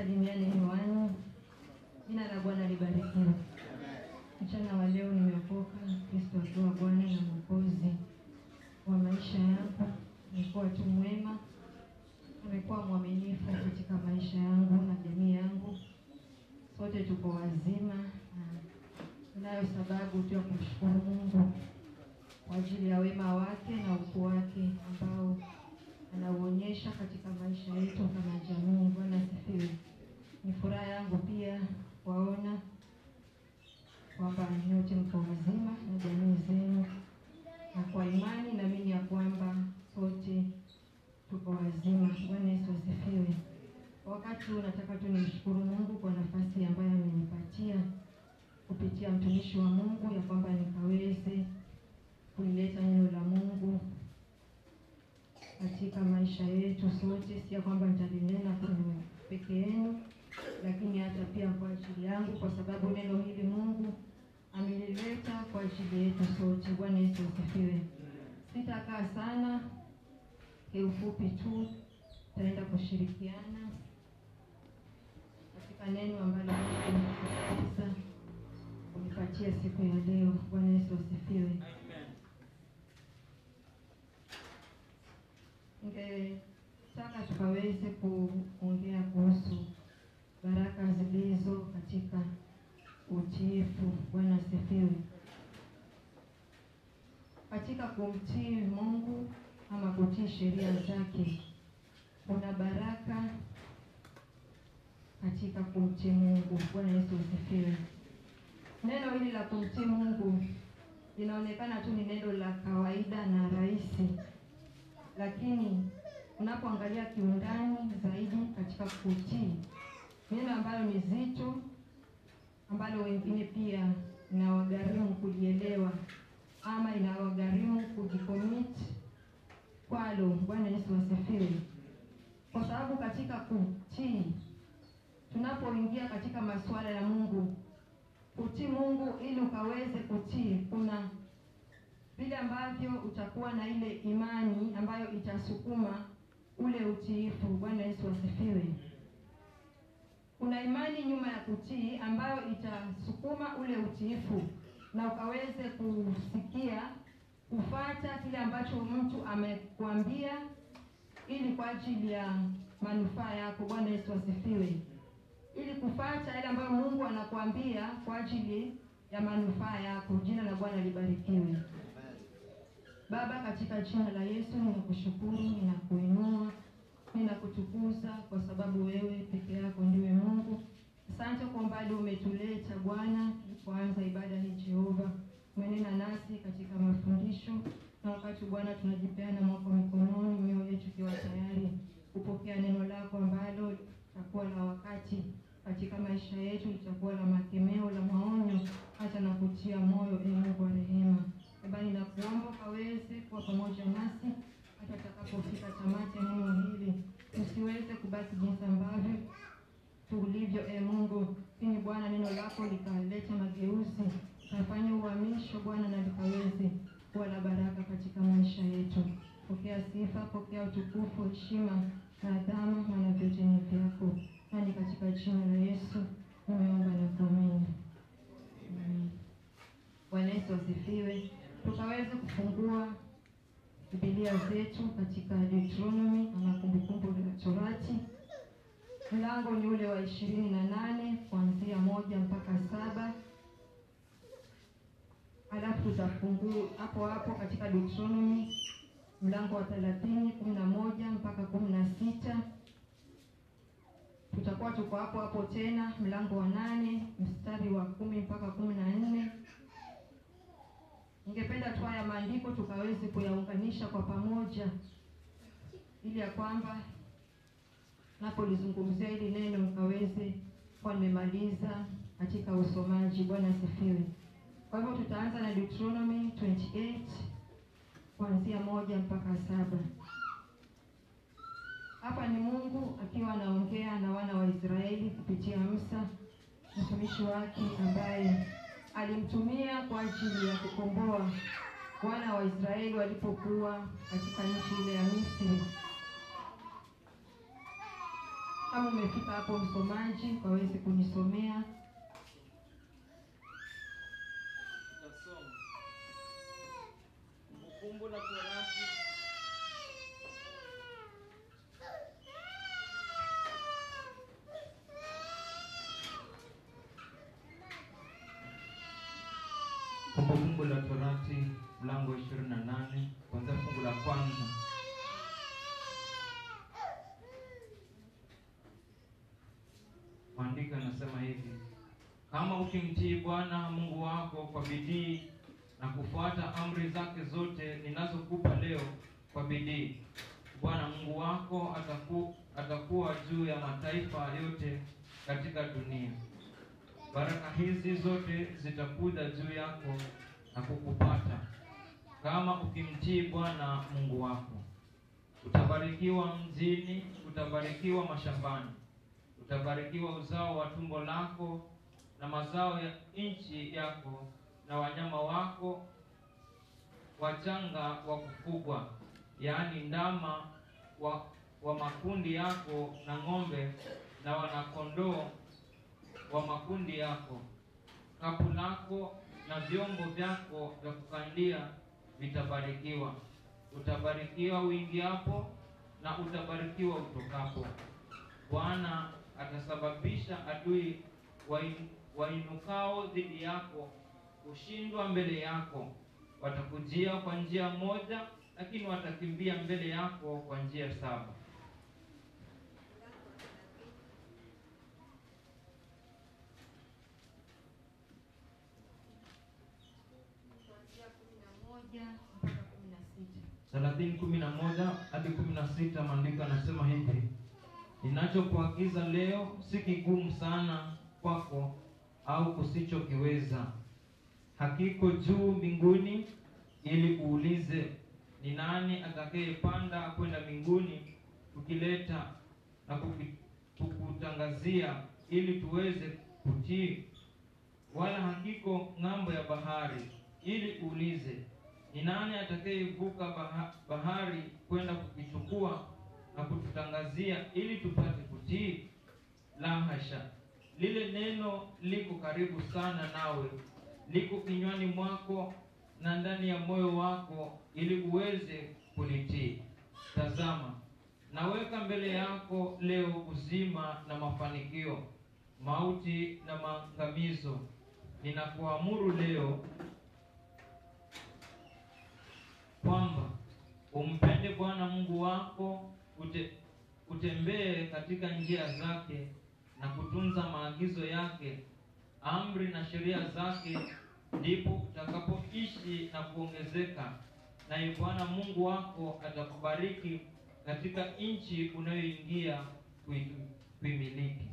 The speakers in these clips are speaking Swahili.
Tusalimiane hewani. Jina la Bwana libarikiwe. Mchana wa leo nimeokoka, Kristo akiwa Bwana na Mwokozi wa maisha yangu. Nimekuwa tu mwema, nimekuwa mwaminifu katika maisha yangu na jamii yangu. Sote tuko wazima na tunayo sababu tu ya kumshukuru Mungu kwa ajili ya wema wake na ukuu wake ambao anauonyesha katika maisha yetu kama jamii. Bwana asifiwe. Ni furaha yangu pia waona kwamba nyote mko wazima na jamii zenu, na kwa imani naamini ya kwamba sote tuko wazima. Bwana Yesu asifiwe. Wakati huu nataka tu nimshukuru Mungu kwa nafasi ambayo amenipatia kupitia mtumishi wa Mungu, ya kwamba nikaweze kulileta neno la Mungu katika maisha yetu sote. Si ya kwamba nitalinena peke yenu, lakini hata pia kwa ajili yangu, kwa sababu neno hili Mungu amelileta kwa ajili yetu sote. Bwana Yesu asifiwe. Sitakaa sana, kiufupi tu tutaenda kushirikiana katika neno ambalo Mungu ameweza kunipatia siku ya leo. Bwana Yesu asifiwe. Ningetaka tukaweze kuongea kuhusu baraka zilizo katika utiifu. Bwana asifiwe. Katika kumtii Mungu ama kutii sheria zake, kuna baraka katika kumtii Mungu. Bwana Yesu asifiwe. Neno hili la kumtii Mungu linaonekana tu ni neno la kawaida na rahisi, lakini unapoangalia kiundani zaidi katika kutii, neno ambalo ni zito, ambalo wengine pia inawagharimu kulielewa ama inawagharimu kujicommit kwalo. Bwana Yesu asifiwe. Kwa sababu katika kutii, tunapoingia katika masuala ya Mungu, kutii Mungu ili ukaweze kutii, kuna vile ambavyo utakuwa na ile imani ambayo itasukuma ule utiifu. Bwana Yesu asifiwe. Kuna imani nyuma ya kutii ambayo itasukuma ule utiifu na ukaweze kusikia kufuata kile ambacho mtu amekwambia ili kwa ajili ya manufaa yako. Bwana Yesu asifiwe. Ili kufuata ile ambayo Mungu anakuambia kwa ajili ya manufaa yako. Jina la Bwana libarikiwe. Baba, katika jina la Yesu ninakushukuru, ninakuinua, ninakutukuza kwa sababu wewe peke yako ndiwe Mungu. Asante kwa mbali umetuleta Bwana kuanza ibada hii. Jehova, umenena nasi katika mafundisho, na wakati Bwana tunajipeana mwako mikononi, mioyo yetu ikiwa tayari kupokea neno lako ambalo litakuwa la wakati katika maisha yetu, litakuwa la makemeo, la maonyo, hata na kutia moyo. Mungu wa rehema, Baba, ninakuomba kaweze kuwa pamoja nasi hata tutakapofika tamati ya neno hili. Usiweze kubaki jinsi ambavyo tulivyo, Mungu. Lakini Bwana, neno lako likaleta mageuzi, kafanya uhamisho Bwana, na likaweze kuwa la baraka katika maisha yetu. Pokea sifa, pokea utukufu, heshima na adhama, maana vyote ni vyako. Nani katika jina la Yesu nimeomba na kuamini. Amen. Bwana Yesu asifiwe. Tukaweze kufungua Biblia zetu katika Deuteronomy ama Kumbukumbu la Torati. Mlango ni ule wa 28 kuanzia 1 mpaka 7. Alafu tutafungua hapo hapo katika Deuteronomy mlango wa 30:11 mpaka 16. Tutakuwa tuko hapo hapo tena mlango wa 8 mstari wa 10 mpaka 14. Ningependa tu haya maandiko tukaweze kuyaunganisha kwa pamoja, ili ya kwamba napolizungumzia hili neno mkaweze kwa nimemaliza katika usomaji. Bwana asifiwe. Kwa hivyo tutaanza na Deuteronomy 28 kuanzia 1 mpaka 7. Hapa ni Mungu akiwa anaongea na wana wa Israeli kupitia Musa mtumishi wake, ambaye alimtumia kwa ajili ya kukomboa wana wa Israeli walipokuwa katika nchi ile ya Misri. Kama umefika hapo msomaji, waweze kunisomea. Tutasoma Kumbukumbu la Torati Kumbukumbu la Torati mlango 28 kuanzia fungu la kwanza. Maandiko yanasema hivi: kama ukimtii Bwana Mungu wako kwa bidii na kufuata amri zake zote ninazokupa leo kwa bidii, Bwana Mungu wako atakuwa juu ya mataifa yote katika dunia. Baraka hizi zote zitakuja juu yako na kukupata kama ukimtii Bwana Mungu wako. Utabarikiwa mjini, utabarikiwa mashambani, utabarikiwa uzao wa tumbo lako na mazao ya nchi yako, na wanyama wako wachanga wa kufugwa, yaani ndama wa makundi yako, na ng'ombe na wanakondoo wa makundi yako. Kapu lako na vyombo vyako vya kukandia vitabarikiwa. Utabarikiwa uingiapo na utabarikiwa utokapo. Bwana atasababisha adui wainukao dhidi yako kushindwa mbele yako. Watakujia kwa njia moja, lakini watakimbia mbele yako kwa njia 7. Mpaka 11 hadi 16. Maandiko yanasema hivi: ninachokuagiza leo si kigumu sana kwako au kusichokiweza. Hakiko juu mbinguni ili uulize, ni nani atakayepanda kwenda mbinguni tukileta na kukutangazia ili tuweze kutii? Wala hakiko ng'ambo ya bahari ili uulize, ni nani atakayevuka bahari kwenda kukichukua na kututangazia ili tupate kutii? La hasha! Lile neno liko karibu sana nawe, liko kinywani mwako na ndani ya moyo wako, ili uweze kulitii. Tazama, naweka mbele yako leo uzima na mafanikio, mauti na maangamizo. Ninakuamuru leo kwamba umpende Bwana Mungu wako, utembee katika njia zake na kutunza maagizo yake, amri na sheria zake, ndipo utakapoishi na kuongezeka, naye Bwana Mungu wako atakubariki katika nchi unayoingia kuimiliki.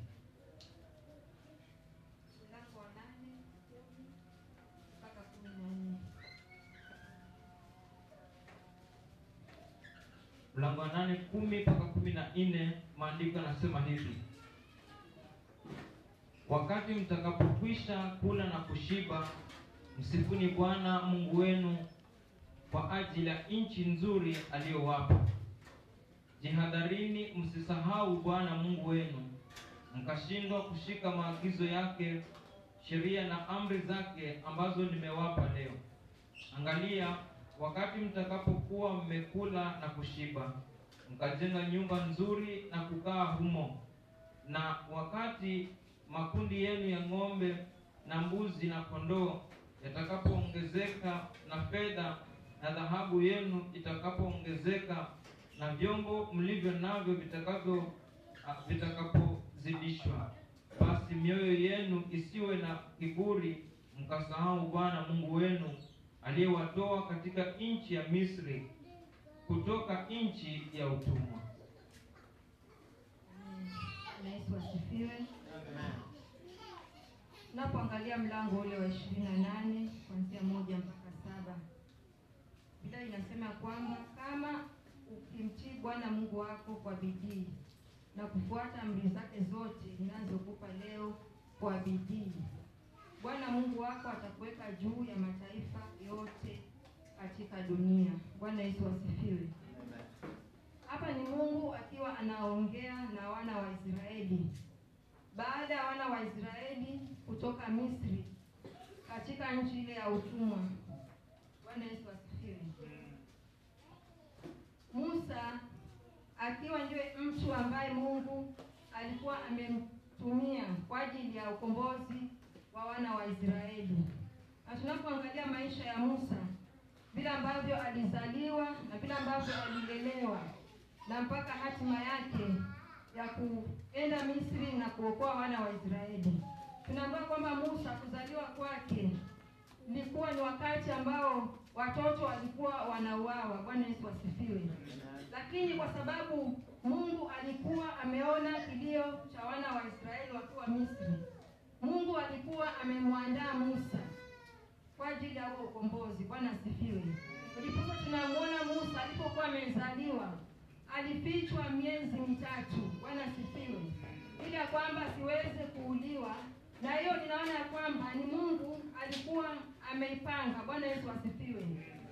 Mlango wa 8, 10 mpaka 14. Maandiko yanasema hivi: wakati mtakapokwisha kula na kushiba, msifuni Bwana Mungu wenu kwa ajili ya nchi nzuri aliyowapa. Jihadharini msisahau Bwana Mungu wenu, mkashindwa kushika maagizo yake, sheria na amri zake ambazo nimewapa leo. Angalia, wakati mtakapokuwa mmekula na kushiba, mkajenga nyumba nzuri na kukaa humo, na wakati makundi yenu ya ng'ombe na mbuzi na kondoo yatakapoongezeka, na fedha na dhahabu yenu itakapoongezeka, na vyombo mlivyo navyo vitakapozidishwa, basi mioyo yenu isiwe na kiburi, mkasahau Bwana Mungu wenu aliyewatoa katika nchi ya Misri, kutoka nchi ya utumwa. Yesu asifiwe. Tunapoangalia mlango ule wa 28 kuanzia 1 mpaka 7, Biblia inasema kwamba kama ukimtii Bwana Mungu wako kwa bidii na kufuata amri zake zote ninazokupa leo kwa bidii, Bwana Mungu wako atakuweka juu ya mataifa yote katika dunia. Bwana Yesu asifiwe. Hapa ni Mungu akiwa anaongea na wana wa Israeli. Baada ya wana wa Israeli kutoka Misri katika nchi ile ya utumwa. Bwana Yesu asifiwe. Musa akiwa ndiye mtu ambaye Mungu alikuwa amemtumia kwa ajili ya ukombozi wa wana wa Israeli. Na tunapoangalia maisha ya Musa, vile ambavyo alizaliwa na vile ambavyo alilelewa na mpaka hatima yake ya kuenda Misri na kuokoa wana wa Israeli, tunaambiwa kwamba Musa kuzaliwa kwake ilikuwa ni wakati ambao watoto walikuwa wanauawa. Bwana Yesu asifiwe. Lakini kwa sababu Mungu alikuwa ameona kilio cha wana wa Israeli wakiwa Misri, Mungu alikuwa amemwandaa Musa kwa ajili ya huo ukombozi. Bwana asifiwe. Ndipo tunamuona Musa alipokuwa amezaliwa, alifichwa miezi mitatu. Bwana asifiwe. Ili ya kwamba asiweze kuuliwa. Na hiyo ninaona ya kwamba ni Mungu alikuwa ameipanga. Bwana Yesu asifiwe.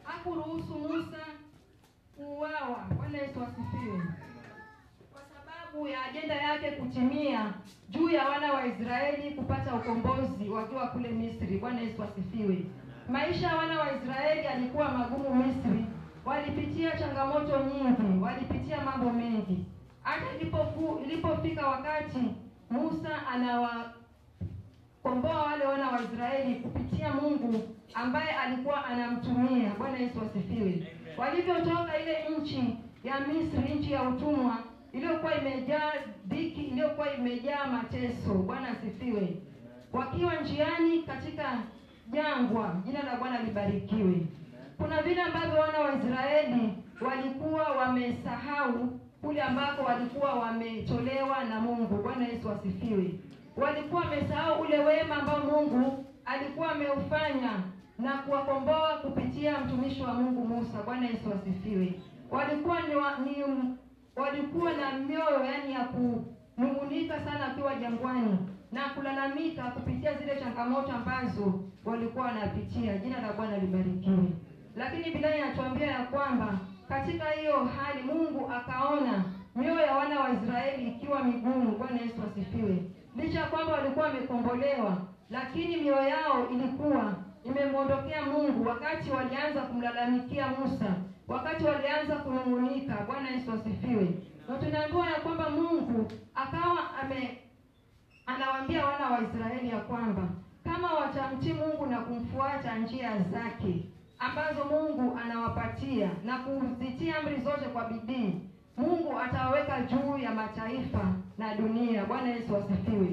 Hakuruhusu Musa kuuawa. Bwana Yesu asifiwe. Kwa sababu ya ajenda yake kutimia juu ya wana wa Israeli kupata ukombozi wakiwa kule Misri. Bwana Yesu asifiwe. Maisha ya wana wa Israeli yalikuwa magumu Misri. Walipitia changamoto nyingi, walipitia mambo mengi. Hata ilipofika wakati Musa anawakomboa wale wana wa Israeli kupitia Mungu ambaye alikuwa anamtumia. Bwana Yesu asifiwe. Walivyotoka ile nchi ya Misri, nchi ya utumwa iliyokuwa imejaa dhiki, iliyokuwa imejaa mateso. Bwana asifiwe. Wakiwa njiani katika jangwa, jina la Bwana libarikiwe. Kuna vile ambavyo wana wa Israeli walikuwa wamesahau kule ambako walikuwa wametolewa na Mungu. Bwana Yesu asifiwe. Walikuwa wamesahau ule wema ambao Mungu alikuwa ameufanya na kuwakomboa kupitia mtumishi wa Mungu Musa. Bwana Yesu asifiwe. Walikuwa na mioyo ya kunungunika sana akiwa jangwani na kulalamika kupitia zile changamoto ambazo walikuwa wanapitia. Jina la Bwana libarikiwe. Lakini Biblia inatuambia ya kwamba katika hiyo hali Mungu akaona mioyo ya wana wa Israeli ikiwa migumu. Bwana Yesu asifiwe. Licha kwamba walikuwa wamekombolewa, lakini mioyo yao ilikuwa imemwondokea Mungu wakati walianza kumlalamikia Musa, wakati walianza kunungunika. Bwana Yesu asifiwe. Na tunaambiwa ya kwamba Mungu akawa anawaambia wana wa Israeli ya kwamba kama watamtii Mungu na kumfuata njia zake ambazo Mungu anawapatia na kuzitia amri zote kwa bidii, Mungu atawaweka juu ya mataifa na dunia. Bwana Yesu asifiwe.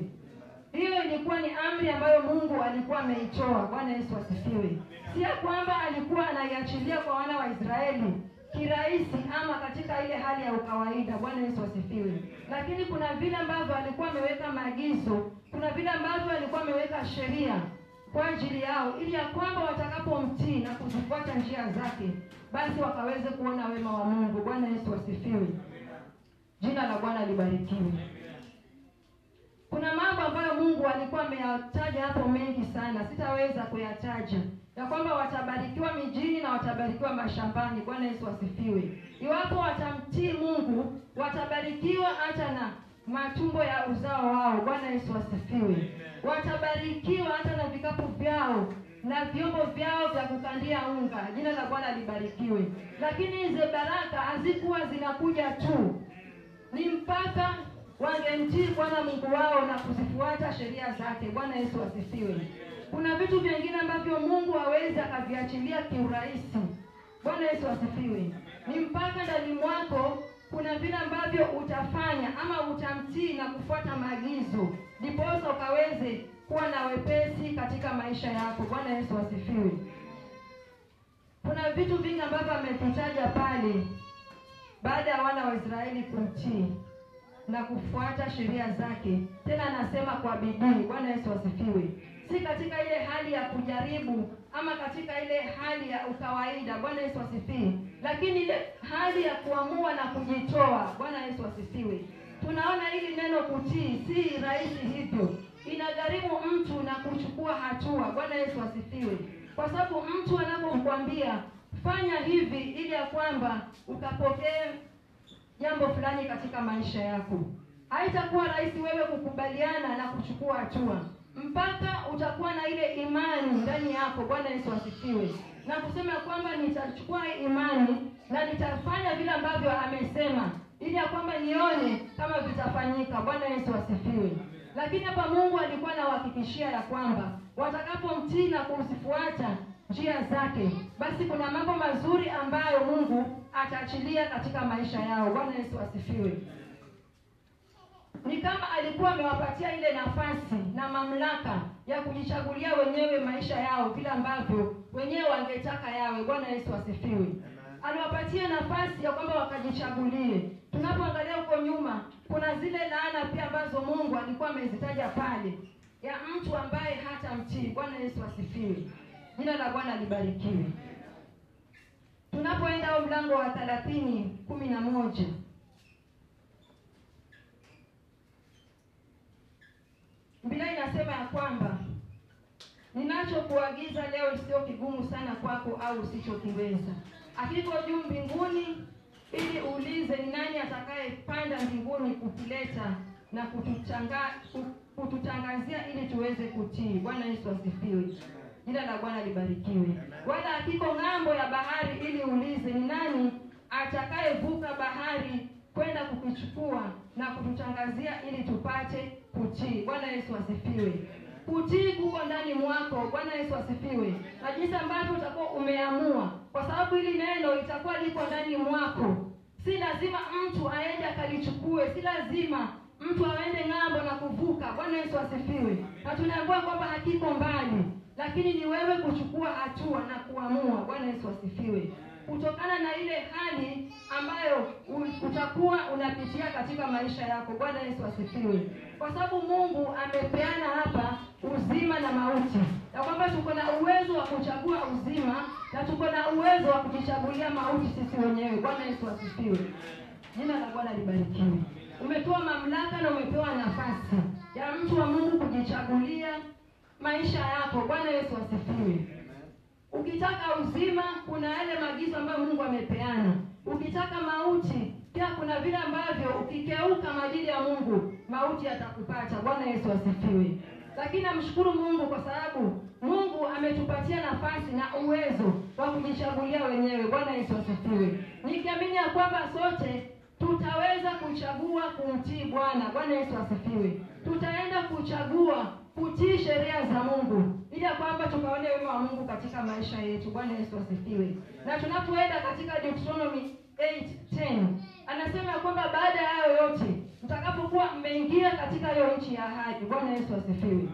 Hiyo ilikuwa ni amri ambayo Mungu alikuwa ameitoa. Bwana Yesu asifiwe. Si kwamba alikuwa anaiachilia kwa wana wa Israeli kirahisi ama katika ile hali ya ukawaida. Bwana Yesu asifiwe. Lakini kuna vile ambavyo alikuwa ameweka maagizo, kuna vile ambavyo alikuwa ameweka sheria kwa ajili yao, ili ya kwamba watakapomtii na kuzifuata njia zake, basi wakaweze kuona wema wa Mungu. Bwana Yesu asifiwe. Jina la Bwana libarikiwe. Kuna mambo ambayo Mungu alikuwa ameyataja hapo mengi sana, sitaweza kuyataja. Ya kwamba watabarikiwa mijini na watabarikiwa mashambani. Bwana Yesu asifiwe. Iwapo watamtii Mungu, watabarikiwa hata na matumbo ya uzao wao. Bwana Yesu asifiwe. Watabarikiwa hata na vikapu vyao na vyombo vyao vya kukandia unga. Jina la Bwana libarikiwe. Lakini hizo baraka hazikuwa zinakuja tu, ni mpaka wangemtii Bwana Mungu wao na kuzifuata sheria zake. Bwana Yesu asifiwe. Kuna vitu vingine ambavyo Mungu hawezi akaviachilia kiurahisi. Bwana Yesu asifiwe. Ni mpaka ndani mwako kuna vile ambavyo utafanya ama utamtii na kufuata maagizo, ndipo ukaweze kuwa na wepesi katika maisha yako. Bwana Yesu asifiwe. Kuna vitu vingi ambavyo amevitaja pale baada ya wana wa Israeli kumtii na kufuata sheria zake. Tena anasema kwa bidii. Bwana Yesu asifiwe. Si katika ile hali ya kujaribu ama katika ile hali ya ukawaida. Bwana Yesu asifiwe. Lakini ile hali ya kuamua na kujitoa. Bwana Yesu asifiwe. Tunaona hili neno kutii si rahisi hivyo. Inagharimu mtu na kuchukua hatua. Bwana Yesu asifiwe. Kwa sababu mtu anapokuambia fanya hivi ili ya kwamba ukapokee jambo fulani katika maisha yako. Haitakuwa rahisi wewe kukubaliana na kuchukua hatua mpaka utakuwa na ile imani ndani yako. Bwana Yesu asifiwe. Na kusema kwamba nitachukua imani na nitafanya vile ambavyo amesema, ili ya kwamba nione kama vitafanyika. Bwana Yesu asifiwe. Lakini hapa Mungu alikuwa anawahakikishia ya kwamba watakapomtii na kuzifuata njia zake, basi kuna mambo mazuri ambayo Mungu ataachilia katika maisha yao. Bwana Yesu asifiwe. Ni kama alikuwa amewapatia ile nafasi na mamlaka ya kujichagulia wenyewe maisha yao vile ambavyo wenyewe wangetaka yawe. Bwana Yesu asifiwe. Aliwapatia nafasi ya kwamba wakajichagulie. Tunapoangalia huko nyuma, kuna zile laana pia ambazo Mungu alikuwa amezitaja pale, ya mtu ambaye hata mtii. Bwana Yesu asifiwe. Jina la Bwana libarikiwe. Tunapoenda au mlango wa 30:11, Biblia inasema ya kwamba ninachokuagiza leo sio kigumu sana kwako au usichokiweza. Akiko juu mbinguni, ili uulize ni nani atakayepanda mbinguni kutuleta na kututangazia ili tuweze kutii. Bwana Yesu asifiwe. Jina la Bwana libarikiwe. Wala akiko ng'ambo ya bahari, ili uulize ni nani atakayevuka bahari kwenda kukuchukua na kututangazia ili tupate kutii. Bwana Yesu asifiwe. Kutii kuko ndani mwako. Bwana Yesu asifiwe. Na jinsi ambavyo utakuwa umeamua, kwa sababu hili neno litakuwa liko ndani mwako. Si lazima mtu aende akalichukue, si lazima mtu aende ng'ambo na kuvuka. Bwana Yesu asifiwe. Na tunaambiwa kwamba hakiko mbali, lakini ni wewe kuchukua hatua na kuamua. Bwana Yesu asifiwe. Kutokana na ile hali ambayo utakuwa unapitia katika maisha yako. Bwana Yesu asifiwe. Kwa sababu Mungu amepeana hapa uzima na mauti, na kwamba tuko na uwezo wa kuchagua uzima na tuko na uwezo wa kujichagulia mauti sisi wenyewe. Bwana Yesu asifiwe. Jina la Bwana libarikiwe. Umepewa mamlaka na umepewa nafasi ya mtu wa Mungu kujichagulia maisha yako. Bwana Yesu asifiwe. Ukitaka uzima, kuna yale maagizo ambayo Mungu amepeana. Ukitaka mauti, pia kuna vile ambavyo ukikeuka maadili ya Mungu, mauti yatakupata. Bwana Yesu asifiwe. Lakini namshukuru Mungu kwa sababu Mungu ametupatia nafasi na uwezo wa kujichagulia wenyewe. Bwana Yesu asifiwe. Nikiamini ya kwamba sote tutaweza kuchagua kumtii Bwana. Bwana Yesu asifiwe. Tutaenda kuchagua kutii sheria za Mungu, ili kwamba tukaone wema wa Mungu katika maisha yetu. Bwana Yesu asifiwe. Na tunapoenda katika Deuteronomy 8:10, anasema kwamba baada ya hayo yote, mtakapokuwa mmeingia katika hiyo nchi ya ahadi. Bwana Yesu asifiwe.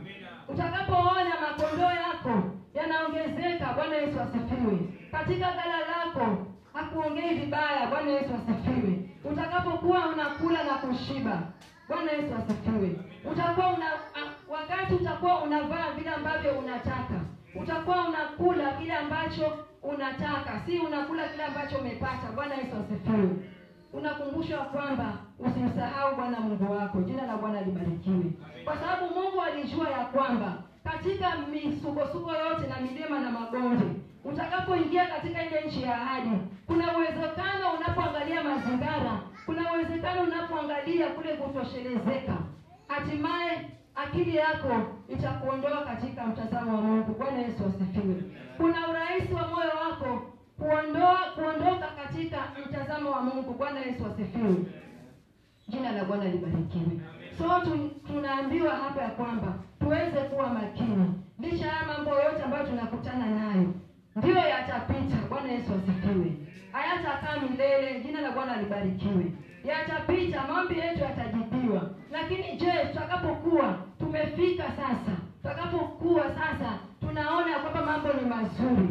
Utakapoona makondoo yako yanaongezeka. Bwana Yesu asifiwe. Katika gala lako hakuongei vibaya. Bwana Yesu asifiwe. Utakapokuwa unakula na kushiba. Bwana Yesu asifiwe. Utakuwa wakati utakuwa unavaa vile ambavyo unataka. Utakuwa unakula kile ambacho unataka, si unakula kile ambacho umepata. Bwana Yesu asifiwe. Unakumbushwa kwamba usimsahau Bwana Mungu wako. Jina la Bwana libarikiwe. Kwa sababu Mungu alijua ya kwamba katika misukosuko yote na milima na mabonde, utakapoingia katika ile nchi ya ahadi, kuna uwezekano unapoangalia mazingira, kuna uwezekano unapoangalia kule kutoshelezeka, hatimaye akili yako itakuondoa katika mtazamo wa Mungu. Bwana Yesu asifiwe. Kuna urahisi wa moyo wako kuondoka katika mtazamo wa Mungu. Bwana Yesu asifiwe. Jina la Bwana libarikiwe. So tunaambiwa hapa ya kwamba tuweze kuwa makini. Licha ya mambo yote ambayo tunakutana nayo, ndio yatapita. Bwana Yesu asifiwe. Hayatakaa milele. Jina la Bwana libarikiwe. Yatapita, maombi yetu yatajibiwa. Lakini je, tutakapokuwa tumefika sasa, tutakapokuwa sasa tunaona kwamba mambo ni mazuri.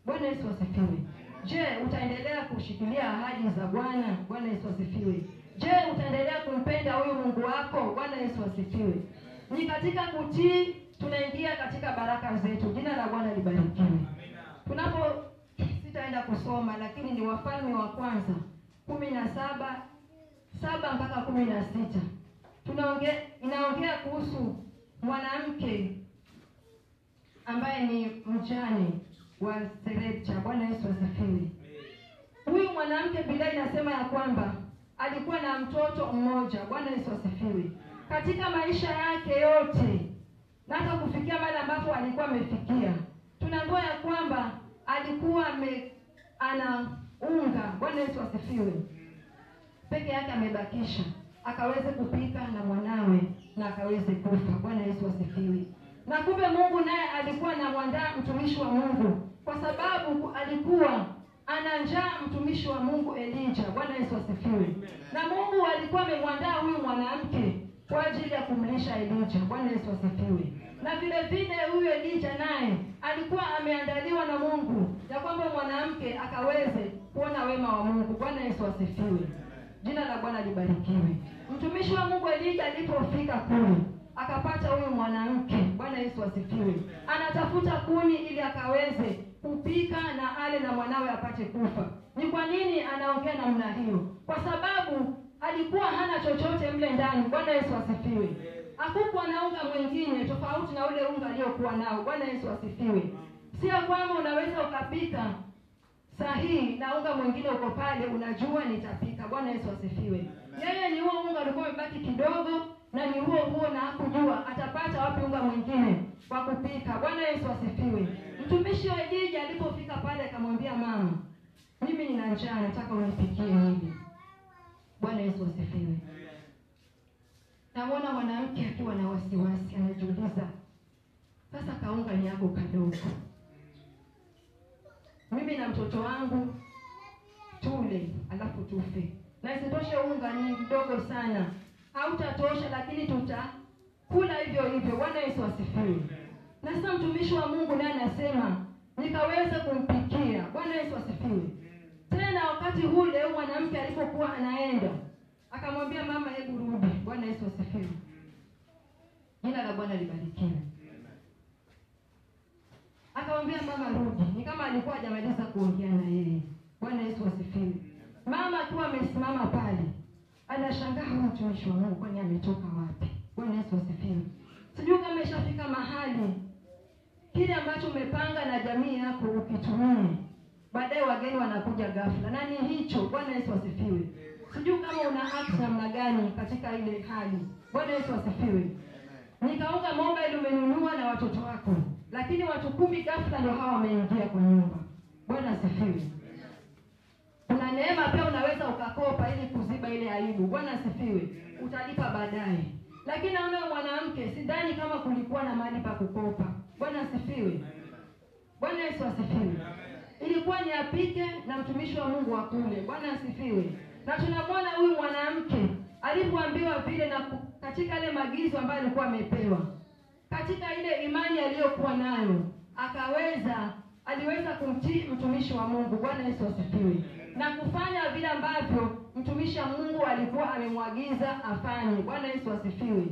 Bwana Yesu asifiwe. Je, utaendelea kushikilia ahadi za Bwana? Bwana Yesu asifiwe. Je, utaendelea kumpenda huyu Mungu wako? Bwana Yesu asifiwe. Ni katika kutii tunaingia katika baraka zetu. Jina la Bwana libarikiwe. Sitaenda kusoma, lakini ni Wafalme wa Kwanza 17:7 mpaka 16. Inaongea kuhusu mwanamke ambaye ni mjane wa Sarepta. Bwana Yesu asifiwe. Huyu mwanamke Biblia inasema ya kwamba alikuwa na mtoto mmoja. Bwana Yesu asifiwe. Katika maisha yake yote na hata kufikia mahali ambapo alikuwa amefikia, tunaambiwa ya kwamba alikuwa ana unga. Bwana Yesu asifiwe. Peke yake amebakisha, akaweze kupika na mwanawe na akaweze kufa. Bwana Yesu asifiwe. Na kumbe Mungu naye alikuwa anamwandaa mtumishi wa Mungu, kwa sababu alikuwa ana njaa mtumishi wa Mungu Elijah. Bwana Yesu asifiwe. Na Mungu alikuwa amemwandaa huyu mwanamke kwa ajili ya kumlisha Elijah. Bwana Yesu asifiwe. Na vile vile huyu Elijah naye alikuwa ameandaliwa na Mungu ya kwamba mwanamke akaweze kuona wema wa Mungu. Bwana Yesu asifiwe. Jina la Bwana libarikiwe. Mtumishi wa Mungu Elijah alipofika kule, akapata huyu mwanamke. Bwana Yesu asifiwe. Anatafuta kuni ili akaweze kupika na ale na mwanawe apate kufa. Ni kwa nini anaongea namna hiyo? Kwa sababu alikuwa hana chochote mle ndani. Bwana Yesu asifiwe. Hakukuwa na unga mwingine tofauti na ule unga aliokuwa nao. Bwana Yesu asifiwe. Sio kwamba unaweza ukapika sahihi na unga mwingine uko pale unajua nitapika. Bwana Yesu asifiwe. Yeye ni huo unga ulikuwa umebaki kidogo, na ni huo na hakujua atapata wapi unga mwingine wa kupika. Bwana Yesu asifiwe. Mtumishi wa Elijah alipofika pale akamwambia mama, mimi nina njaa, nataka unipikie hivi. Bwana Yesu asifiwe. Namuona mwanamke akiwa na wasiwasi, anajiuliza, sasa kaunga ni yako kadogo, mimi na mtoto wangu tule alafu tufe, na isitoshe unga ni mdogo sana, hautatosha, lakini tutakula hivyo hivyo. Bwana Yesu asifiwe. Na sasa mtumishi wa Mungu naye anasema nikaweza kumpikia. Bwana Yesu asifiwe. Tena wakati ule mwanamke alipokuwa anaenda, akamwambia mama, hebu rudi. Bwana Yesu asifiwe. Jina la Bwana libarikiwe. Akamwambia mama, rudi. Ni kama alikuwa hajamaliza kuongea na yeye. Bwana Yesu asifiwe. Mama akiwa amesimama pale, anashangaa huyu mtumishi wa Mungu kwani ametoka wapi? Bwana Yesu asifiwe. Sijui kama ishafika mahali kile ambacho umepanga na jamii yako ukitumie, baadaye wageni wanakuja ghafla. Nani hicho? Bwana Yesu asifiwe. Sijui kama una act namna gani katika ile hali. Bwana Yesu asifiwe. Nikaunga momba ile umenunua na watoto wako, lakini watu 10 ghafla ndio hawa wameingia kwa nyumba. Bwana asifiwe. Kuna neema pia unaweza ukakopa ili kuziba ile aibu. Bwana asifiwe. Utalipa baadaye. Lakini naona mwanamke, sidhani kama kulikuwa na mahali pa kukopa. Bwana asifiwe. Bwana Yesu asifiwe. Ilikuwa ni apike na mtumishi wa Mungu akule. Bwana asifiwe. Na tunamwona huyu mwanamke alipoambiwa vile, na katika ile maagizo ambayo alikuwa amepewa, katika ile imani aliyokuwa nayo, aliweza kumtii mtumishi wa Mungu. Bwana Yesu asifiwe. Na kufanya vile ambavyo mtumishi wa Mungu alikuwa amemwagiza afanye. Bwana Yesu asifiwe.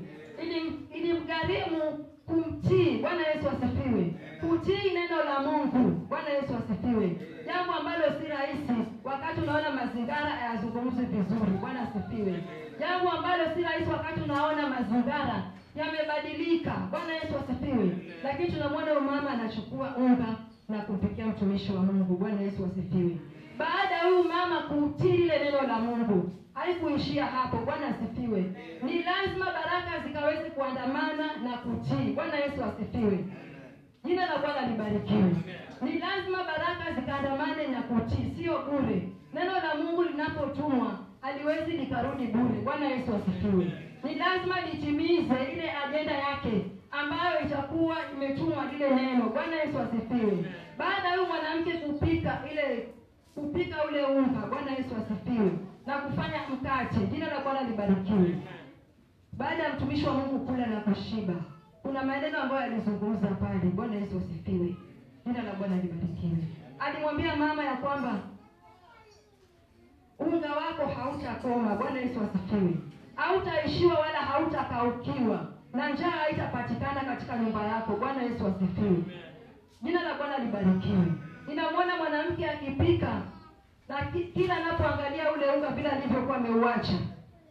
Ilimgharimu kumtii. Bwana Yesu asifiwe. Kutii neno la Mungu. Bwana Yesu asifiwe. Jambo ambalo si rahisi wakati unaona mazingira hayazungumzi vizuri. Bwana asifiwe. Jambo ambalo si rahisi wakati unaona mazingira yamebadilika. Bwana Yesu asifiwe. Lakini tunamwona huyu mama anachukua unga na kumpikia mtumishi wa Mungu. Bwana Yesu asifiwe. Baada ya huyu mama kutii ile neno la Mungu, haikuishia hapo. Bwana asifiwe. Ni lazima baraka zikaweze kuandamana na kutii. Bwana Yesu asifiwe. Jina la Bwana libarikiwe. Ni lazima baraka zikaandamane na kutii, sio bure. Neno la Mungu linapotumwa haliwezi likarudi bure. Bwana Yesu asifiwe. Ni lazima litimize ile agenda yake ambayo itakuwa imetumwa lile neno. Bwana Yesu asifiwe. Baada ya mwanamke kupika ule unga, Bwana Yesu asifiwe, na kufanya mkate, jina la Bwana libarikiwe. Baada ya mtumishi wa Mungu kula na kushiba, kuna maneno ambayo alizungumza pale. Bwana Yesu asifiwe. Jina la Bwana libarikiwe. Alimwambia mama ya kwamba unga wako hautakoma. Bwana Yesu asifiwe. Hautaishiwa wala hautakaukiwa, na njaa haitapatikana katika nyumba yako. Bwana Yesu asifiwe. Jina la Bwana libarikiwe. Ninamwona mwanamke akipika, na kila anapoangalia ule unga bila alivyokuwa ameuacha,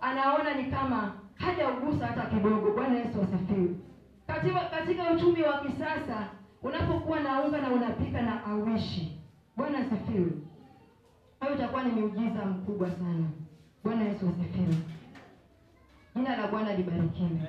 anaona ni kama hajaugusa hata kidogo. Bwana Yesu asifiwe. Katika uchumi wa kisasa, unapokuwa na unga na unapika na auishi, Bwana asifiwe, hayo itakuwa ni miujiza mkubwa sana. Bwana Yesu asifiwe. Jina la Bwana libarikiwe.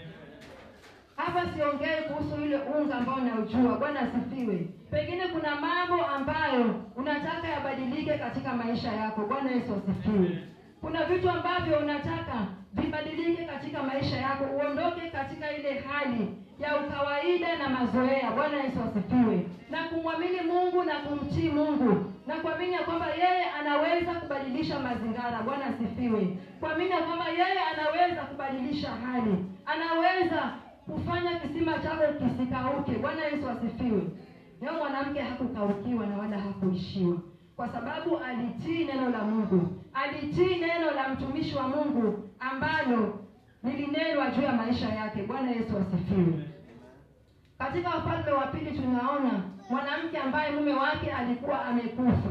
Hapa siongei kuhusu yule unga ambao unaujua. Bwana asifiwe. Pengine kuna mambo ambayo unataka yabadilike katika maisha yako. Bwana Yesu asifiwe. Kuna vitu ambavyo unataka vibadilike katika maisha yako, uondoke katika ile hali ya ukawaida na mazoea. Bwana Yesu asifiwe. Na kumwamini Mungu na kumtii Mungu na kuamini kwamba yeye anaweza kubadilisha mazingira. Bwana asifiwe. Kuamini kwamba yeye anaweza kubadilisha hali, anaweza kufanya kisima chako kisikauke. Bwana Yesu asifiwe. Leo mwanamke hakukaukiwa na wala hakuishiwa, kwa sababu alitii neno la Mungu, alitii neno la mtumishi wa Mungu ambalo lilinenwa juu ya maisha yake. Bwana Yesu asifiwe. Katika Wafalme wa Pili tunaona mwanamke ambaye mume wake alikuwa amekufa.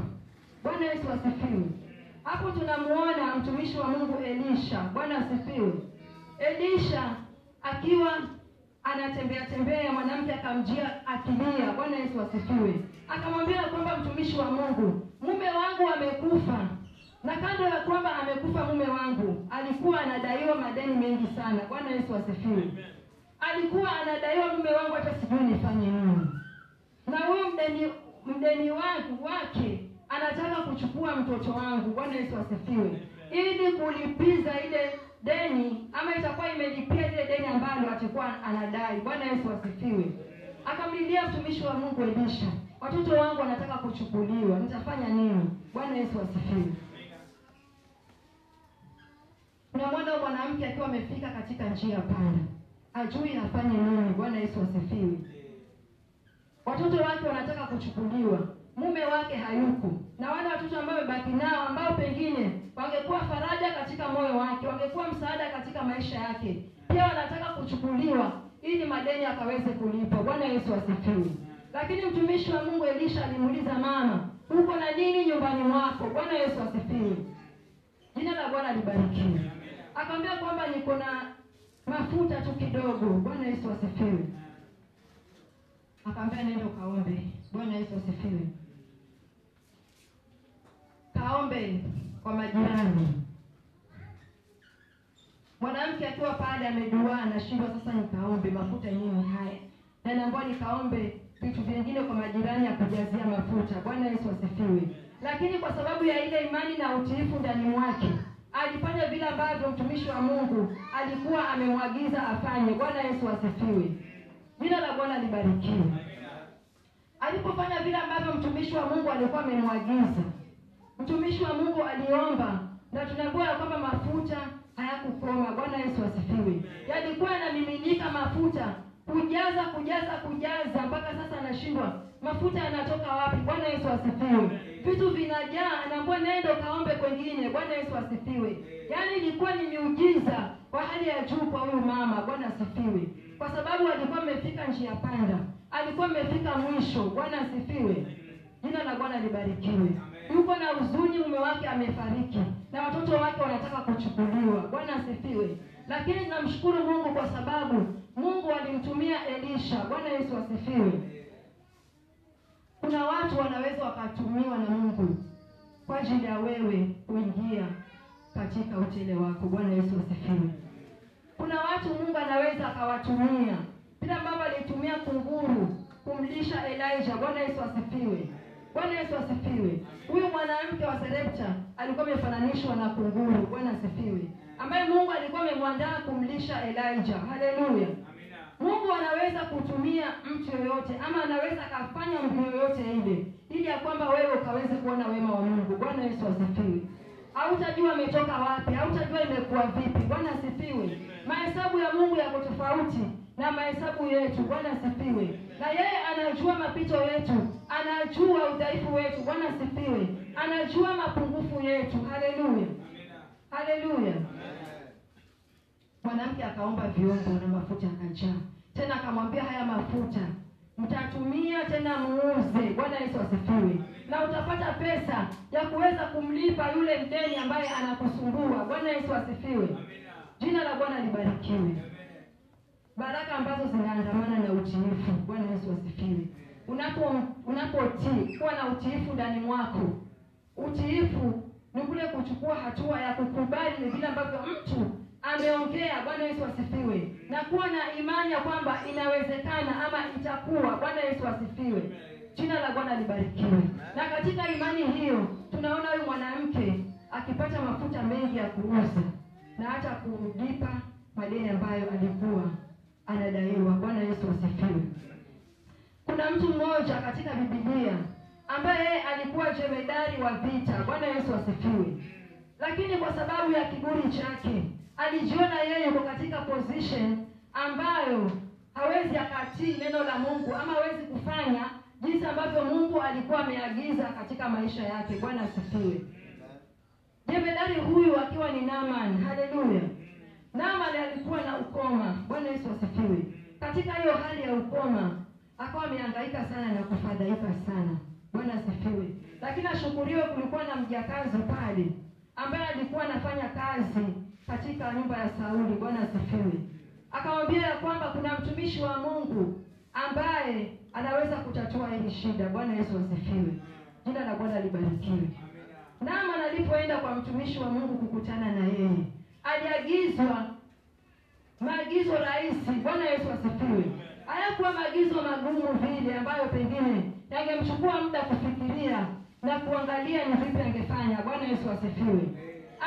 Bwana Yesu asifiwe. Hapo tunamuona mtumishi wa Mungu Elisha. Bwana asifiwe. Elisha akiwa anatembea, mwanamke akamjia akilia. Bwana Yesu asifiwe. Akamwambia kwamba mtumishi wa Mungu, mume wangu amekufa. Na kando ya kwamba amekufa mume wangu, alikuwa anadaiwa madeni mengi sana. Bwana Yesu asifiwe. Alikuwa anadaiwa mume wangu, hata sijui nifanye nini. Na huyu mdeni wake anataka kuchukua mtoto wangu. Bwana Yesu asifiwe. Ili kulipiza ile deni, ama itakuwa imelipia ile deni ambalo atakuwa anadai. Bwana Yesu asifiwe. Akamlilia mtumishi wa Mungu Elisha, watoto wangu wanataka kuchukuliwa, nitafanya nini? Bwana Yesu asifiwe. Unamwona mwanamke akiwa amefika katika njia panda, ajui afanye nini. Bwana Yesu asifiwe. Watoto wake wanataka kuchukuliwa, mume wake hayuko, na wale watoto ambao wamebaki nao, ambao pengine wangekuwa faraja katika moyo wake, wangekuwa msaada katika maisha yake, pia wanataka kuchukuliwa ili madeni akaweze kulipa. Bwana Yesu asifiwe. Lakini mtumishi wa Mungu Elisha alimuuliza, mama, uko na nini nyumbani mwako? Bwana Yesu asifiwe. Jina la Bwana libarikiwe. Akamwambia kwamba niko na mafuta tu kidogo. Bwana Yesu asifiwe. Akamwambia nenda kaombe. Bwana Yesu asifiwe. Kaombe kwa majirani. Mwanamke akiwa pale ameduaa, anashindwa sasa nikaombe mafuta nini haya? Na naomba nikaombe vitu vingine kwa majirani ya kujazia mafuta. Bwana Yesu asifiwe. Lakini kwa sababu ya ile imani na utiifu ndani mwake, alifanya vile ambavyo mtumishi wa Mungu alikuwa amemwagiza afanye. Bwana Yesu asifiwe. Jina la Bwana libarikiwe. Alipofanya vile ambavyo mtumishi wa Mungu alikuwa amemwagiza, mtumishi wa Mungu aliomba, na tunaambiwa kwamba mafuta hayakukoma. Bwana Yesu asifiwe. Yalikuwa yanamiminika mafuta, kujaza mpaka sasa anashindwa mafuta yanatoka wapi. Bwana Yesu asifiwe. Vitu vinajaa, anaambiwa nenda kaombe kwingine. Bwana Yesu asifiwe. Yaani ilikuwa ni miujiza kwa hali ya juu kwa huyu mama. Bwana asifiwe. Kwa sababu alikuwa amefika njia panda, alikuwa amefika mwisho. Bwana asifiwe. Jina la Bwana libarikiwe. Yuko na huzuni, mume wake amefariki na watoto wake wanataka kuchukuliwa. Bwana asifiwe. Lakini tunamshukuru Mungu kwa sababu Mungu alimtumia Elisha. Bwana Yesu asifiwe. Kuna watu wanaweza wakatumiwa na Mungu kwa ajili ya wewe kuingia katika utele wako. Bwana Yesu asifiwe. Kuna watu Mungu anaweza akawatumia bila ambavyo alitumia kunguru kumlisha Elijah. Bwana Yesu asifiwe. Bwana Yesu asifiwe. Huyu mwanamke wa Sarepta alikuwa amefananishwa na kunguru. Bwana asifiwe. Ambaye Mungu alikuwa amemwandaa kumlisha Elijah. Haleluya. Mungu anaweza kutumia mtu yoyote, ama anaweza kufanya mtu yoyote ile, ili ya kwamba wewe ukaweze kuona wema wa Mungu. Bwana Yesu asifiwe. Hautajua ametoka wapi, hautajua imekuwa vipi. Bwana asifiwe. Mahesabu ya Mungu yako tofauti na mahesabu yetu. Bwana asifiwe. Na yeye anajua mapito yetu, anajua udhaifu wetu. Bwana asifiwe. Anajua mapungufu yetu. Haleluya. Haleluya. Mwanamke akaomba vyombo na mafuta akajaa. Tena akamwambia haya mafuta mtatumia tena muuze. Bwana Yesu asifiwe. Na utapata pesa ya kuweza kumlipa yule mdeni ambaye anakusumbua. Bwana Yesu asifiwe. Jina la Bwana libarikiwe. Baraka ambazo zinaandamana na utiifu. Bwana Yesu asifiwe. Unapotii, kuwa na utiifu ndani mwako. Utiifu ni kule kuchukua hatua ya kukubali vile ambavyo mtu ameongea. Bwana Yesu asifiwe. Na kuwa na imani ya kwamba inawezekana ama itakuwa. Bwana Yesu asifiwe. Jina la Bwana libarikiwe. Na katika imani hiyo tunaona huyu mwanamke akipata mafuta mengi ya kuuza na hata kulipa madeni ambayo alikuwa anadaiwa. Bwana Yesu asifiwe. Kuna mtu mmoja katika Biblia ambaye alikuwa jemedari wa vita. Bwana Yesu asifiwe. Lakini kwa sababu ya kiburi chake, alijiona yeye yuko katika position ambayo hawezi akatii neno la Mungu ama hawezi kufanya jinsi ambavyo Mungu alikuwa ameagiza katika maisha yake. Bwana asifiwe. Jemedari huyu akiwa ni Naaman. Haleluya. Naaman alikuwa na ukoma. Bwana Yesu asifiwe. Katika hiyo hali ya ukoma akawa amehangaika sana na kufadhaika sana. Bwana asifiwe. Lakini ashukuriwe, kulikuwa na mjakazi pale ambaye alikuwa anafanya kazi katika nyumba ya Sauli. Bwana asifiwe. Akamwambia ya kwamba kuna mtumishi wa Mungu ambaye anaweza kutatua hili shida. Bwana Yesu asifiwe. Jina la Bwana libarikiwe. Naaman alipoenda kwa mtumishi wa Mungu kukutana na yeye, aliagizwa maagizo rahisi. Bwana Yesu asifiwe. Hayakuwa maagizo magumu vile ambayo pengine yangemchukua muda kufikiria na kuangalia ni vipi angefanya. Bwana Yesu asifiwe.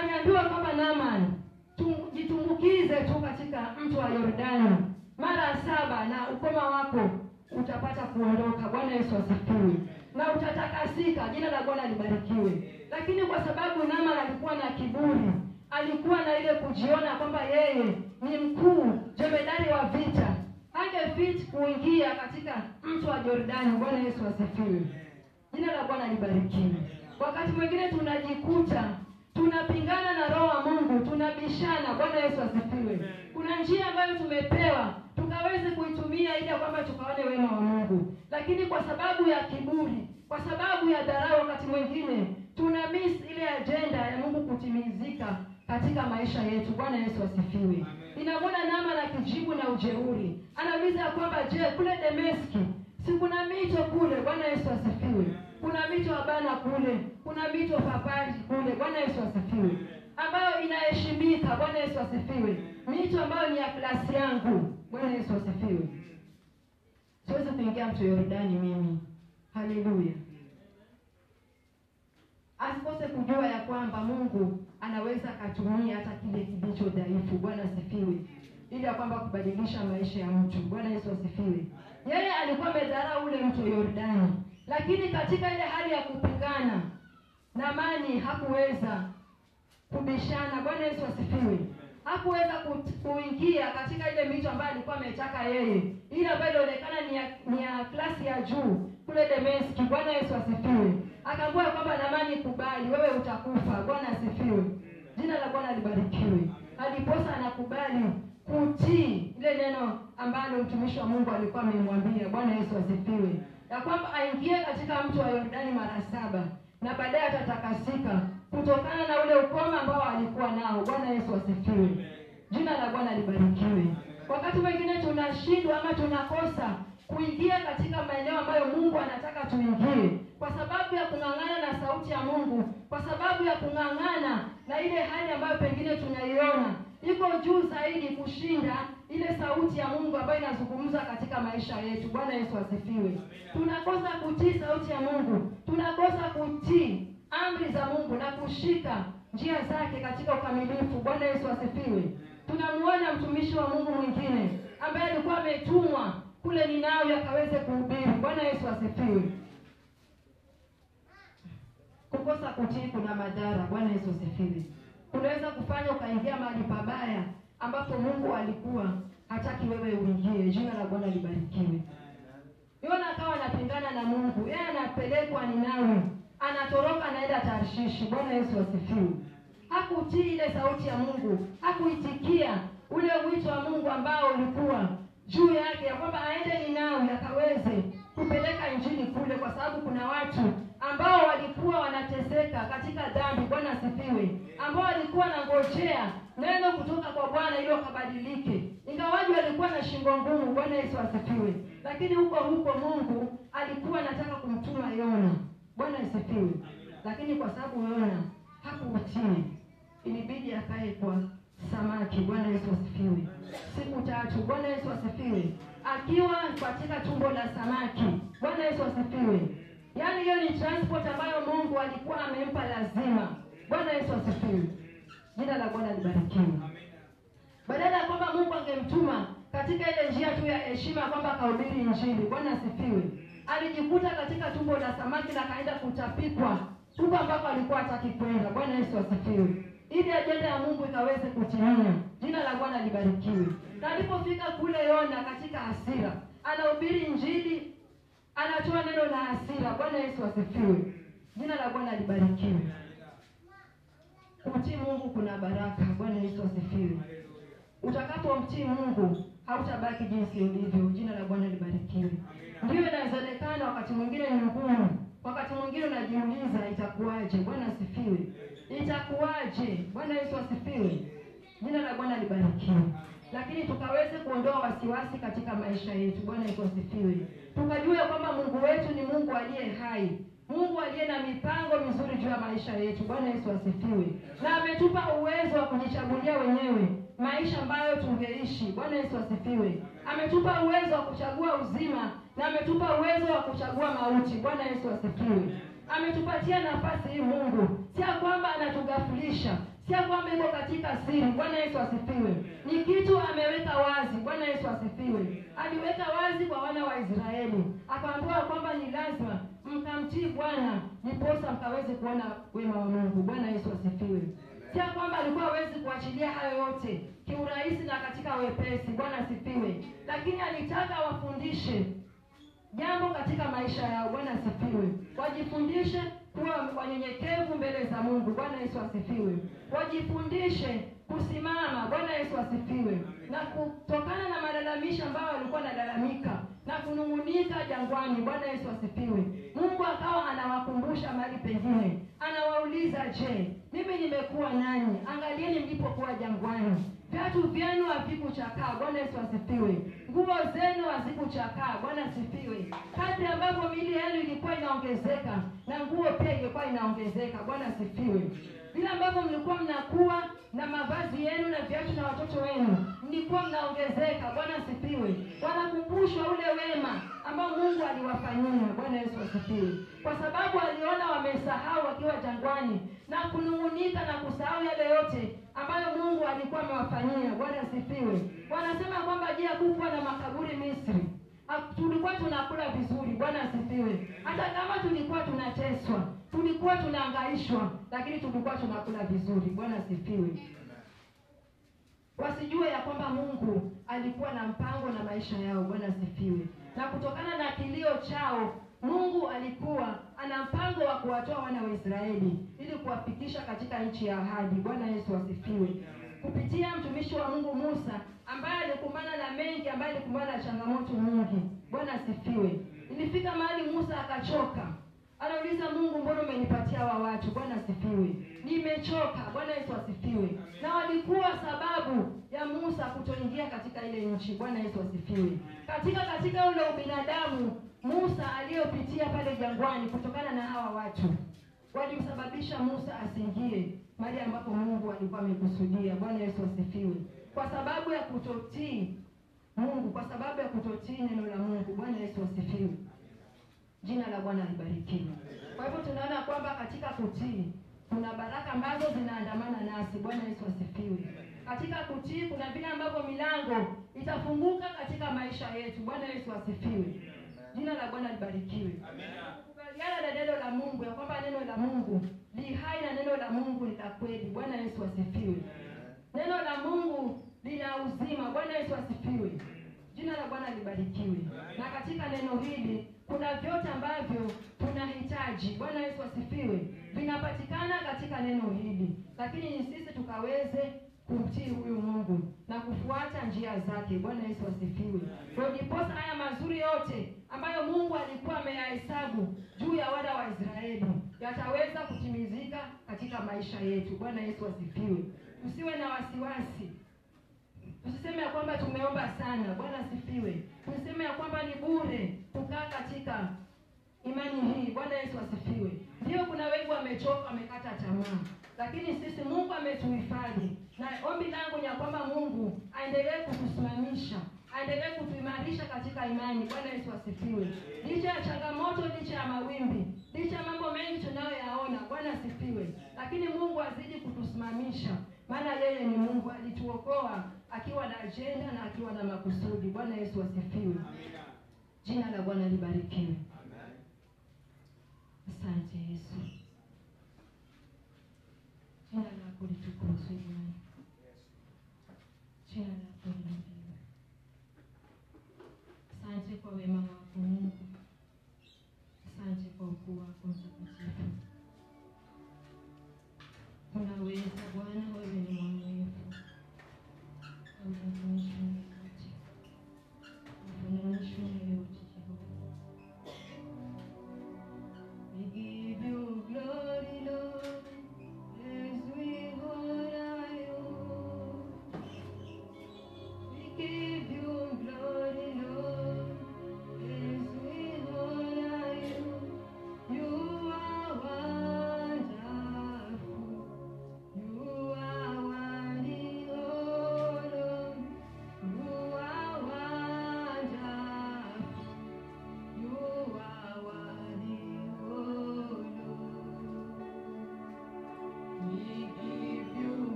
Aliambiwa kwamba Naaman, jitumbukize tu katika mto wa Yordani mara 7 na ukoma wako utapata kuondoka. Bwana Yesu asifiwe. Na utatakasika. Jina la Bwana libarikiwe. Lakini kwa sababu Naaman alikuwa na kiburi, alikuwa na ile kujiona kwamba yeye ni mkuu, jemedari wa vita, hangefit kuingia katika mto wa Yordani. Bwana Yesu asifiwe. Jina la Bwana libarikiwe. Wakati mwingine tunajikuta tunapingana na roho wa Mungu, tunabishana. Bwana Yesu asifiwe. Kuna njia ambayo tumepewa tukaweze kuitumia ili kwamba tukaone wema wa Mungu, lakini kwa sababu ya kiburi, kwa sababu ya dharau, wakati mwingine tuna miss ile agenda ya Mungu kutimizika katika maisha yetu. Bwana Yesu asifiwe. Inamwona Naaman akijibu na ujeuri. Anauliza kwamba je, kule Dameski si kuna mito kule? Bwana Yesu asifiwe. Kuna mito Abana kule, kuna mito Papari kule. Bwana Yesu asifiwe. Ambayo inaheshimika. Bwana Yesu asifiwe. Mito ambayo ni ya klasi yangu. Bwana Yesu asifiwe. Siwezi kuingia mto Yordani mimi. Haleluya. Asikose kujua ya kwamba Mungu anaweza kutumia hata kile kilicho dhaifu. Bwana asifiwe. Ili ya kwamba kubadilisha maisha ya mtu. Bwana Yesu asifiwe. Yeye alikuwa amedharau ule mto Yordani, lakini katika ile hali ya kupigana, Naamani hakuweza kubishana. Bwana Yesu asifiwe. Hakuweza kuingia katika ile mito ambayo alikuwa ametaka yeye, ile ambayo ilionekana ni ya klasi ya juu kule Dameski. Bwana Yesu asifiwe. Akaambiwa kwamba Naamani, kubali, wewe utakufa. Bwana asifiwe. Jina la Bwana libarikiwe. Aliposa anakubali kutii ile neno ambalo mtumishi wa Mungu alikuwa amemwambia. Bwana Yesu asifiwe. Ya kwamba aingie katika mto wa Yordani mara 7 na baadaye atatakasika kutokana na ule ukoma ambao alikuwa nao. Bwana Yesu asifiwe. Jina la Bwana libarikiwe. Wakati mwingine tunashindwa ama tunakosa kuingia katika maeneo ambayo Mungu anataka tuingie kwa sababu ya kung'ang'ana na sauti ya Mungu, kwa sababu ya kung'ang'ana na ile hali ambayo pengine tunaiona iko juu zaidi kushinda ile sauti ya Mungu ambayo inazungumza katika maisha yetu. Bwana Yesu asifiwe. Tunakosa kutii sauti ya Mungu, tunakosa kutii amri za Mungu na kushika njia zake katika ukamilifu. Bwana Yesu asifiwe. Tunamuona mtumishi wa Mungu mwingine ambaye alikuwa ametumwa kule Ninawi akaweze kuhubiri. Bwana Yesu asifiwe. Kukosa kutii kuna madhara. Bwana Yesu asifiwe. Unaweza kufanya ukaingia mahali pabaya ambapo Mungu alikuwa hataki wewe uingie. Jina la Bwana libarikiwe. Yona akawa anapingana na Mungu. Yeye anapelekwa Ninawi, anatoroka anaenda Tarshishi. Bwana Yesu asifiwe. Hakutii ile sauti ya Mungu, hakuitikia ule wito wa Mungu ambao ulikuwa juu yake ya kwamba aende Ninawi akaweze kupeleka injili kule, kwa sababu kuna watu ambao walikuwa wanateseka katika dhambi. Bwana asifiwe. Ambao walikuwa wanangojea neno kutoka kwa Bwana ili wakabadilike. Ingawaje walikuwa na shingo ngumu. Bwana Yesu asifiwe. Lakini huko Mungu alikuwa anataka kumtuma Yona. Bwana asifiwe. Lakini kwa sababu Yona hakuutii, ilibidi akae kwa samaki. Bwana Yesu asifiwe. Siku 3. Bwana Yesu asifiwe. Akiwa katika tumbo la samaki. Bwana Yesu asifiwe. Yaani hiyo ni transport ambayo Mungu alikuwa amempa lazima. Bwana Yesu asifiwe. Jina la Bwana libarikiwe. Badala ya kwamba Mungu angemtuma katika ile njia tu ya heshima kwamba akahubiri injili. Bwana asifiwe. Alijikuta katika tumbo la samaki na kaenda kutapikwa huko ambako alikuwa hataki kwenda. Bwana Yesu asifiwe. Ili ajenda ya Mungu ikaweze kutimia. Jina la Bwana libarikiwe. Na alipofika kule Yona katika hasira, anahubiri injili, anatoa neno la hasira. Bwana Yesu asifiwe. Jina la Bwana libarikiwe. Kumtii Mungu kuna baraka. Bwana Yesu asifiwe. Utakapomtii Mungu hautabaki jinsi ulivyo. Jina la Bwana libarikiwe. Ndio inawezekana wakati mwingine ni ngumu. Wakati mwingine unajiuliza itakuwaje? Bwana asifiwe. Itakuwaje? Bwana Yesu asifiwe. Jina la Bwana libarikiwe. Lakini tukaweze kuondoa wasiwasi katika maisha yetu. Bwana Yesu asifiwe. Tukajue kwamba Mungu wetu ni Mungu aliye hai. Mungu aliye na mipango mizuri juu ya maisha yetu. Bwana Yesu asifiwe. Na ametupa uwezo wa kujichagulia wenyewe maisha ambayo tungeishi. Bwana Yesu asifiwe. Ametupa uwezo wa kuchagua uzima na ametupa uwezo wa kuchagua mauti. Bwana Yesu asifiwe. Ametupatia nafasi hii Mungu. Si kwamba anatugafulisha, si kwamba iko katika siri. Bwana Yesu asifiwe. Ni kitu ameweka wazi. Bwana Yesu asifiwe. Aliweka wazi kwa wana wa Israeli. Akaambiwa kwamba ni lazima mkamtii Bwana ndiposa mkaweze kuona wema wa Mungu. Bwana Yesu asifiwe. Si kwamba alikuwa hawezi kuachilia hayo yote kiurahisi na katika wepesi. Bwana asifiwe. Lakini alitaka wafundishe jambo katika maisha yao. Bwana asifiwe. Wajifundishe kuwa wanyenyekevu mbele za Mungu. Bwana Yesu asifiwe. Wajifundishe kusimama. Bwana Yesu asifiwe. Na kutokana na malalamisho ambayo walikuwa wanalalamika na kunungunika jangwani. Bwana Yesu asifiwe. Mungu akawa anawakumbusha mahali pengine. Anawauliza, je, mimi nimekuwa nani? Angalieni mlipokuwa jangwani. Viatu vyenu havikuchakaa. Bwana Yesu asifiwe. Nguo zenu hazikuchakaa. Bwana asifiwe. Kadri ambavyo miili yenu ilikuwa inaongezeka na nguo pia ilikuwa inaongezeka. Bwana asifiwe. Vile ambavyo mlikuwa mnakuwa na mavazi yenu na viatu na watoto wenu mlikuwa mnaongezeka. Bwana asifiwe. Wanakumbushwa ule wema ambao Mungu aliwafanyia. Bwana Yesu asifiwe. Kwa sababu aliona wamesahau wakiwa jangwani na kunungunika na kusahau yale yote ambayo Mungu alikuwa amewafanyia. Bwana asifiwe. Wanasema kwamba je, hakukuwa na makaburi Misri? Tulikuwa tunakula vizuri. Bwana asifiwe. Hata kama tulikuwa tunateswa, tulikuwa tunahangaishwa, lakini tulikuwa tunakula vizuri. Bwana asifiwe. Wasijue ya kwamba Mungu alikuwa na mpango na maisha yao. Bwana asifiwe. Na kutokana na kilio chao, Mungu alikuwa ana mpango wa kuwatoa wana wa Israeli ili kuwafikisha katika nchi ya ahadi. Bwana Yesu asifiwe. Kupitia mtumishi wa Mungu Musa ambaye alikumbana na mengi, ambaye alikumbana na changamoto nyingi. Bwana asifiwe. Ilifika mahali Musa akachoka. Anauliza Mungu, mbona umenipatia hawa watu? Bwana asifiwe. Nimechoka. Bwana Yesu asifiwe. Na walikuwa sababu ya Musa kutoingia katika ile nchi. Bwana Yesu asifiwe. Katika ule ubinadamu Musa aliyopitia pale jangwani kutokana na hawa watu walimsababisha Musa asiingie mahali ambapo Mungu alikuwa amekusudia. Bwana Yesu asifiwe. Kwa sababu ya kutotii Mungu, kwa sababu ya kutotii neno la Mungu. Bwana Yesu asifiwe. Jina la Bwana libarikiwe. Kwa hivyo tunaona kwamba katika kutii kuna baraka ambazo zinaandamana nasi. Bwana Yesu asifiwe. Katika kutii kuna vile ambavyo milango itafunguka katika maisha yetu. Bwana Yesu asifiwe. Jina la Bwana libarikiwe. Amina. Kukubaliana na neno la Mungu ya kwamba neno la Mungu li hai na neno la Mungu ni la kweli. Bwana Yesu asifiwe. Neno la Mungu lina uzima. Bwana Yesu asifiwe. Jina la Bwana libarikiwe. Na katika neno hili kuna vyote ambavyo tunahitaji. Bwana Yesu asifiwe. Vinapatikana katika neno hili. Lakini ni sisi tukaweze kumtii huyu Mungu na kufuata njia zake. Bwana Yesu asifiwe. Kwa ndiposa haya mazuri yote ambayo Mungu alikuwa ameyahesabu juu ya wana wa Israeli yataweza kutimizika katika maisha yetu. Bwana Yesu asifiwe. Tusiwe na wasiwasi. Tusiseme ya kwamba tumeomba sana. Bwana asifiwe. Tusiseme ya kwamba ni bure kukaa katika imani hii. Bwana Yesu asifiwe. Ndio kuna kuna wengi wamechoka, wamekata tamaa, lakini sisi Mungu ametuhifadhi. Na ombi langu ni kwamba Mungu aendelee kutusimamisha, aendelee kutuimarisha katika imani. Bwana Yesu asifiwe. Licha ya changamoto, licha ya mawimbi, licha ya mambo mengi tunayoyaona, Bwana asifiwe, lakini Mungu azidi kutusimamisha, maana yeye ni Mungu. Alituokoa akiwa na ajenda na akiwa na makusudi. Bwana Yesu asifiwe. Amina. Jina la Bwana libarikiwe. Amen. Asante Yesu. Jina lako litukuzwe Bwana. Jina lako liinuliwe. Asante kwa wema wako.